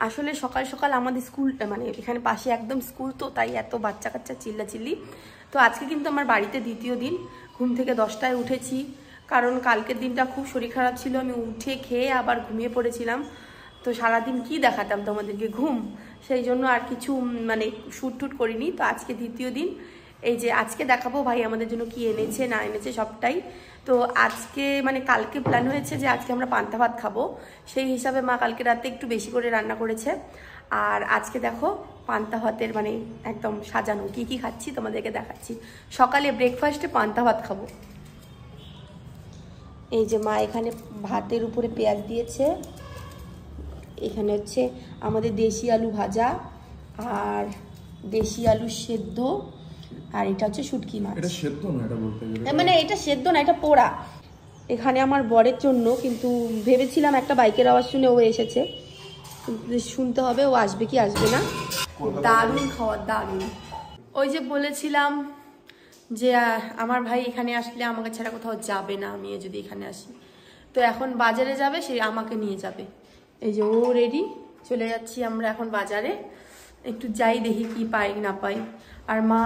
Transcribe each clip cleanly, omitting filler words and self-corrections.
আসলে সকাল সকাল আমাদের স্কুলটা মানে এখানে পাশে একদম স্কুল, তো তাই এত বাচ্চা কাচ্চা চিল্লাচিল্লি। তো আজকে কিন্তু আমার বাড়িতে দ্বিতীয় দিন। ঘুম থেকে 10টায় উঠেছি, কারণ কালকের দিনটা খুব শরীর খারাপ ছিল। আমি উঠে খেয়ে আবার ঘুমিয়ে পড়েছিলাম। তো সারাদিন কি দেখাতাম তোমাদেরকে, ঘুম, সেই জন্য আর কিছু মানে শ্যুট টুট করিনি। তো আজকে দ্বিতীয় দিন, এই যে আজকে দেখাবো ভাই আমাদের জন্য কি এনেছে না এনেছে সবটাই। তো আজকে মানে কালকে প্ল্যান হয়েছে যে আজকে আমরা পান্তা ভাত খাবো, সেই হিসাবে মা কালকে রাতে একটু বেশি করে রান্না করেছে। আর আজকে দেখো পান্তা ভাতের মানে একদম সাজানো, কি কি খাচ্ছি তোমাদেরকে দেখাচ্ছি। সকালে ব্রেকফাস্টে পান্তা ভাত খাবো। এই যে মা এখানে ভাতের উপরে পেঁয়াজ দিয়েছে, এখানে হচ্ছে আমাদের দেশি আলু ভাজা আর দেশি আলু সেদ্ধ, আর এটা হচ্ছে শুটকি মাছ। এটা সেদ্ধ না, এটা বলতে গেলে মানে এটা সেদ্ধ না, এটা পোড়া। এখানে আমার বরের জন্য, কিন্তু ভেবেছিলাম একটা বাইকের আওয়াজ শুনে ও এসেছে, শুনতে হবে ও আসবে কি আসবে না। দারুণ খাওয়া, দারুণ। ওই যে বলেছিলাম যে আমার ভাই এখানে আসলে আমাকে ছাড়া কোথাও যাবে না, আমি যদি এখানে আসি। তো এখন বাজারে যাবে, সে আমাকে নিয়ে যাবে। এই যে ও রেডি, চলে যাচ্ছি আমরা এখন বাজারে। একটু যাই দেখি কি পাই না পাই। আর মা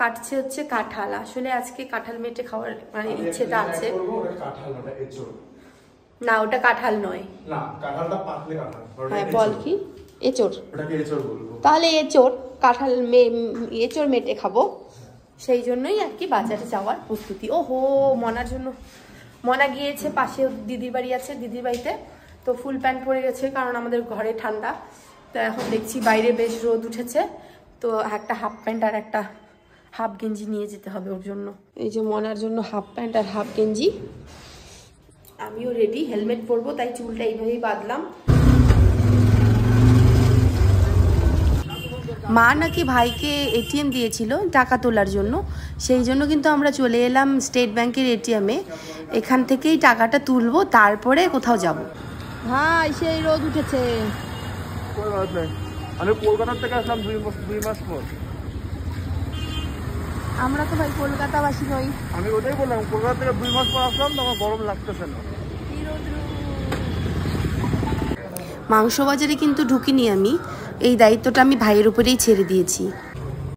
কাটছে হচ্ছে কাঁঠাল। আসলে আজকে কাঁঠাল মেটে খাওয়ার মানে ইচ্ছেটা আছে। না ওটা কাঁঠাল নয়, না কাঁঠালটা পাতলে কাঁঠাল। হ্যাঁ বল কি এঁচোড়, ওটাকে এঁচোড় বলবো। তাহলে এঁচোড়, কাঁঠাল এঁচোড় মেটে খাবো, সেই জন্যই আর কি বাজারে যাওয়ার প্রস্তুতি। ও হো, মনার জন্য, মনা গিয়েছে পাশে দিদির বাড়ি আছে, দিদির বাড়িতে। তো ফুল প্যান্ট পরে গেছে, কারণ আমাদের ঘরে ঠান্ডা। তো এখন দেখছি বাইরে বেশ রোদ উঠেছে, তো একটা হাফ প্যান্ট আর একটা হাফ গেঞ্জি নিয়ে যেতে হবে ওর জন্য। এই যে মনার জন্য হাফ প্যান্ট আর হাফ গেঞ্জি। আমিও রেডি, হেলমেট পরবো, তাই চুলটা এইভাবেই বাঁধলাম। মা নাকি ভাইকে এটিএম দিয়েছিল টাকা তোলার জন্য, সেই জন্য কিন্তু আমরা চলে এলাম স্টেট ব্যাংকের এটিএমে। এখান থেকেই টাকাটা তুলবো, তারপরে কোথাও যাব। ভাই সেই রোদ উঠেছে। আমি কলকাতা থেকে আসলাম 2 মাস পর। আমরা তো ভাই কলকাতাবাসী নই। আমি ওটাই বললাম, কলকাতা থেকে 2 মাস পর আসলাম, তো আমার গরম লাগতেছে না। মাংস বাজারে কিন্তু ঢুকিনি আমি, এই দায়িত্বটা আমি ভাইয়ের উপরেই ছেড়ে দিয়েছি।